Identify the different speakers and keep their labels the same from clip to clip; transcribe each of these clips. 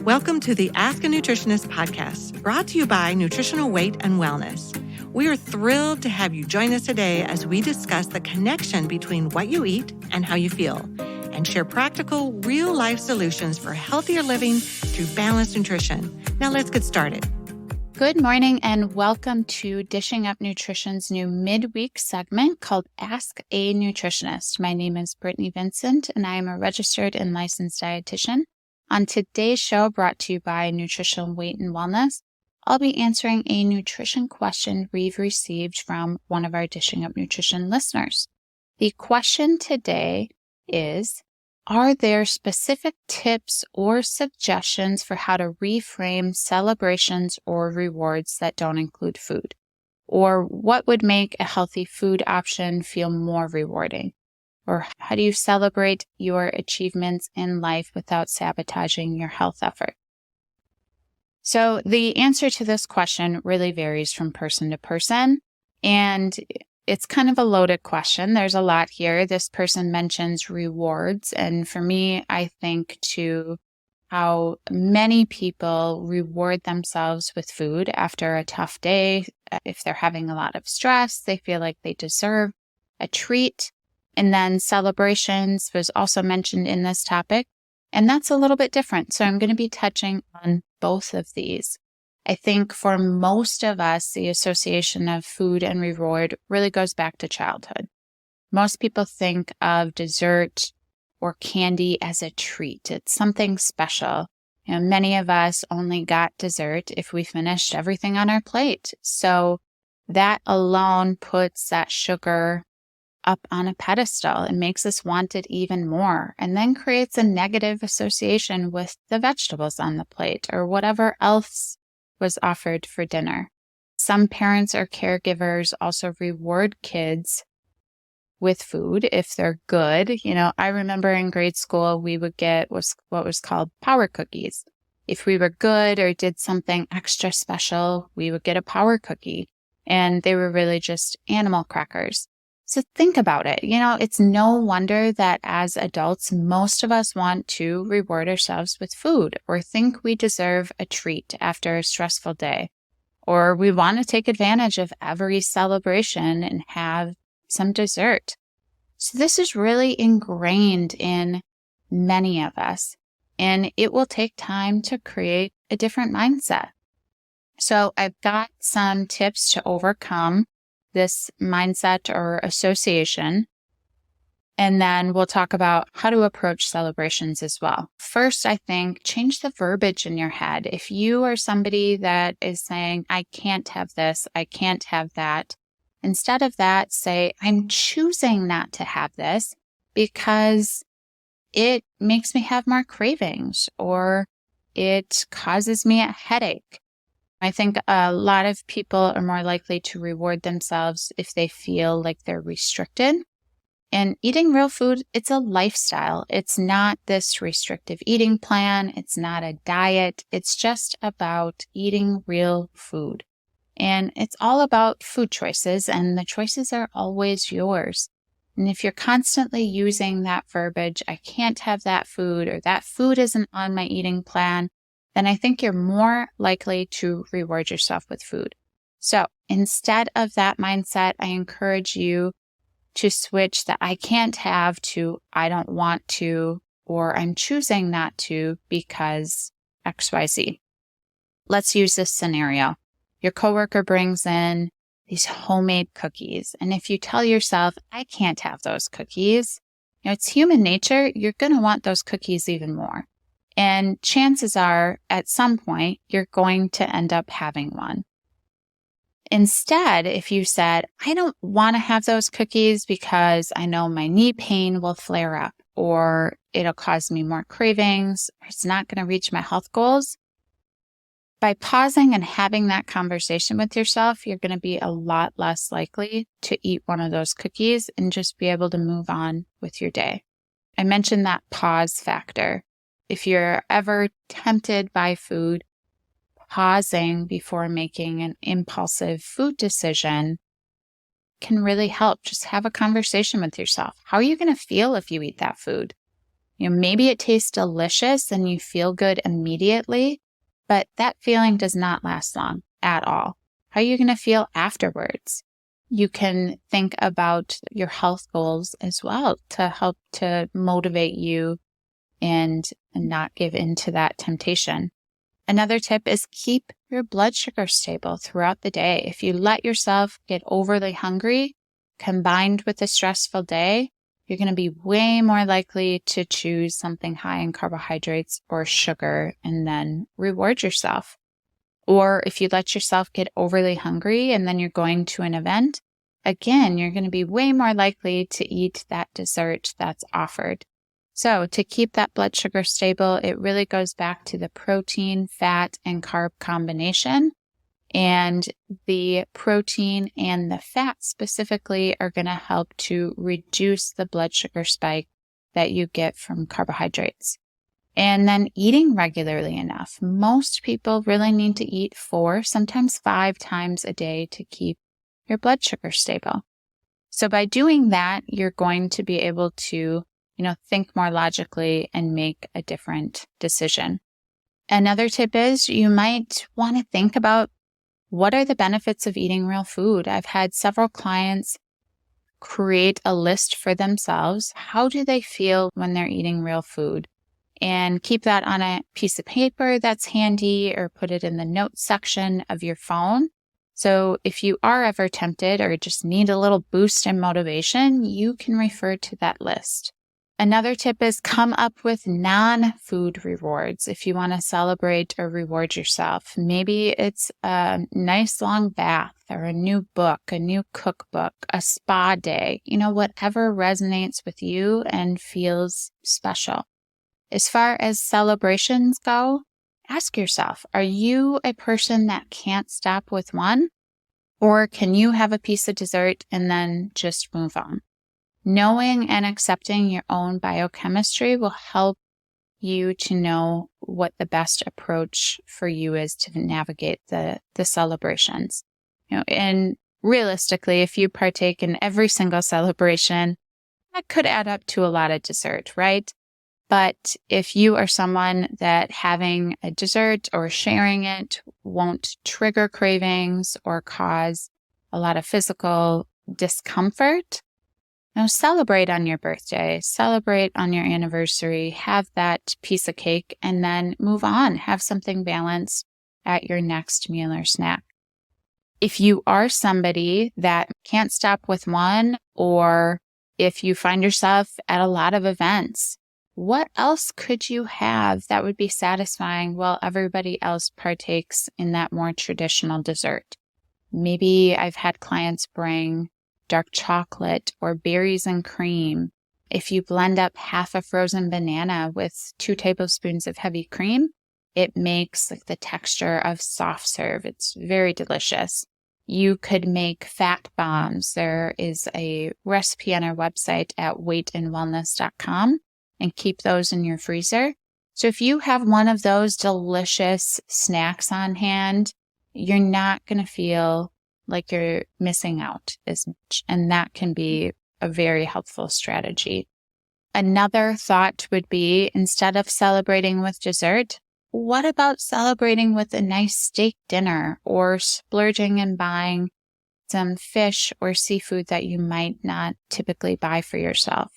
Speaker 1: Welcome to the Ask a Nutritionist podcast, brought to you by Nutritional Weight and Wellness. We are thrilled to have you join us today as we discuss the connection between what you eat and how you feel, and share practical, real-life solutions for healthier living through balanced nutrition. Now let's get started.
Speaker 2: Good morning and welcome to Dishing Up Nutrition's new midweek segment called Ask a Nutritionist. My name is Brittany Vincent and I am a registered and licensed dietitian. On today's show, brought to you by Nutritional Weight and Wellness, I'll be answering a nutrition question we've received from one of our Dishing Up Nutrition listeners. The question today is, are there specific tips or suggestions for how to reframe celebrations or rewards that don't include food? Or what would make a healthy food option feel more rewarding? Or how do you celebrate your achievements in life without sabotaging your health effort? So the answer to this question really varies from person to person, and it's kind of a loaded question. There's a lot here. This person mentions rewards, and for me, I think to how many people reward themselves with food after a tough day. If they're having a lot of stress, they feel like they deserve a treat. And then celebrations was also mentioned in this topic, and that's a little bit different. So I'm going to be touching on both of these. I think for most of us, the association of food and reward really goes back to childhood. Most people think of dessert or candy as a treat. It's something special. Many of us only got dessert if we finished everything on our plate. So that alone puts that sugar up on a pedestal and makes us want it even more, and then creates a negative association with the vegetables on the plate or whatever else was offered for dinner. Some parents or caregivers also reward kids with food if they're good. I remember in grade school, we would get what was called power cookies. If we were good or did something extra special, we would get a power cookie, and they were really just animal crackers. So think about it. It's no wonder that as adults, most of us want to reward ourselves with food or think we deserve a treat after a stressful day, or we want to take advantage of every celebration and have some dessert. So this is really ingrained in many of us, and it will take time to create a different mindset. So I've got some tips to overcome this mindset or association, and then we'll talk about how to approach celebrations as well. First, I think change the verbiage in your head. If you are somebody that is saying, I can't have this, I can't have that, instead of that, say, I'm choosing not to have this because it makes me have more cravings or it causes me a headache. I think a lot of people are more likely to reward themselves if they feel like they're restricted. And eating real food, it's a lifestyle. It's not this restrictive eating plan. It's not a diet. It's just about eating real food. And it's all about food choices, and the choices are always yours. And if you're constantly using that verbiage, I can't have that food, or that food isn't on my eating plan, then I think you're more likely to reward yourself with food. So instead of that mindset, I encourage you to switch the I can't have to I don't want to, or I'm choosing not to because XYZ. Let's use this scenario. Your coworker brings in these homemade cookies, and if you tell yourself, I can't have those cookies, it's human nature, you're going to want those cookies even more. And chances are, at some point, you're going to end up having one. Instead, if you said, I don't want to have those cookies because I know my knee pain will flare up, or it'll cause me more cravings, or it's not going to reach my health goals, by pausing and having that conversation with yourself, you're going to be a lot less likely to eat one of those cookies and just be able to move on with your day. I mentioned that pause factor. If you're ever tempted by food, pausing before making an impulsive food decision can really help. Just have a conversation with yourself. How are you going to feel if you eat that food? Maybe it tastes delicious and you feel good immediately, but that feeling does not last long at all. How are you going to feel afterwards? You can think about your health goals as well to help to motivate you and not give in to that temptation. Another tip is keep your blood sugar stable throughout the day. If you let yourself get overly hungry, combined with a stressful day, you're going to be way more likely to choose something high in carbohydrates or sugar and then reward yourself. Or if you let yourself get overly hungry and then you're going to an event, again, you're going to be way more likely to eat that dessert that's offered. So to keep that blood sugar stable, it really goes back to the protein, fat, and carb combination. And the protein and the fat specifically are going to help to reduce the blood sugar spike that you get from carbohydrates. And then eating regularly enough. Most people really need to eat 4, sometimes 5 times a day to keep your blood sugar stable. So by doing that, you're going to be able to think more logically and make a different decision. Another tip is you might want to think about what are the benefits of eating real food. I've had several clients create a list for themselves. How do they feel when they're eating real food? And keep that on a piece of paper that's handy or put it in the notes section of your phone. So if you are ever tempted or just need a little boost in motivation, you can refer to that list. Another tip is come up with non-food rewards if you want to celebrate or reward yourself. Maybe it's a nice long bath or a new book, a new cookbook, a spa day, whatever resonates with you and feels special. As far as celebrations go, ask yourself, are you a person that can't stop with one? Or can you have a piece of dessert and then just move on? Knowing and accepting your own biochemistry will help you to know what the best approach for you is to navigate the celebrations. And realistically, if you partake in every single celebration, that could add up to a lot of dessert, right? But if you are someone that having a dessert or sharing it won't trigger cravings or cause a lot of physical discomfort, celebrate on your birthday, celebrate on your anniversary, have that piece of cake, and then move on. Have something balanced at your next meal or snack. If you are somebody that can't stop with one, or if you find yourself at a lot of events, what else could you have that would be satisfying while everybody else partakes in that more traditional dessert? Maybe I've had clients bring dark chocolate or berries and cream. If you blend up half a frozen banana with 2 tablespoons of heavy cream, it makes the texture of soft serve. It's very delicious. You could make fat bombs. There is a recipe on our website at weightandwellness.com. and keep those in your freezer. So if you have one of those delicious snacks on hand, you're not going to feel like you're missing out as much. And that can be a very helpful strategy. Another thought would be, instead of celebrating with dessert, what about celebrating with a nice steak dinner or splurging and buying some fish or seafood that you might not typically buy for yourself?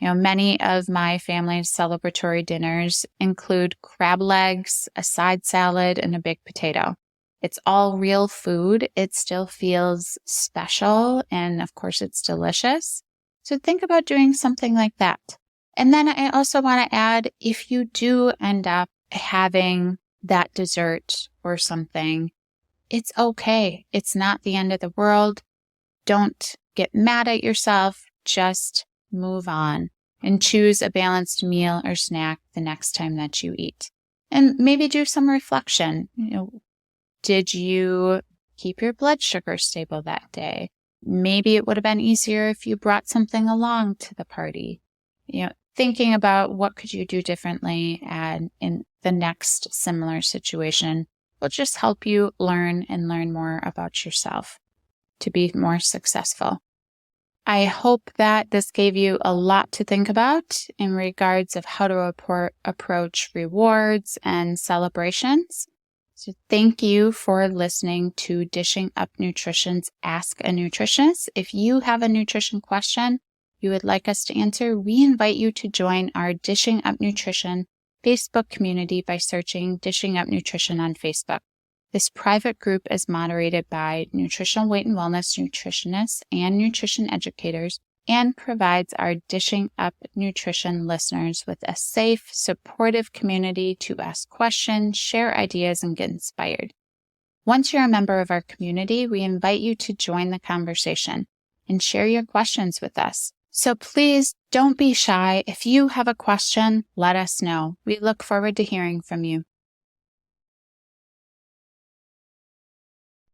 Speaker 2: Many of my family's celebratory dinners include crab legs, a side salad, and a baked potato. It's all real food. It still feels special. And of course, it's delicious. So think about doing something like that. And then I also want to add, if you do end up having that dessert or something, it's okay. It's not the end of the world. Don't get mad at yourself. Just move on and choose a balanced meal or snack the next time that you eat. And maybe do some reflection. Did you keep your blood sugar stable that day? Maybe it would have been easier if you brought something along to the party. Thinking about what could you do differently and in the next similar situation will just help you learn more about yourself to be more successful. I hope that this gave you a lot to think about in regards of how to approach rewards and celebrations. So thank you for listening to Dishing Up Nutrition's Ask a Nutritionist. If you have a nutrition question you would like us to answer, we invite you to join our Dishing Up Nutrition Facebook community by searching Dishing Up Nutrition on Facebook. This private group is moderated by nutritional weight and wellness nutritionists and nutrition educators and provides our Dishing Up Nutrition listeners with a safe, supportive community to ask questions, share ideas, and get inspired. Once you're a member of our community, we invite you to join the conversation and share your questions with us. So please don't be shy. If you have a question, let us know. We look forward to hearing from you.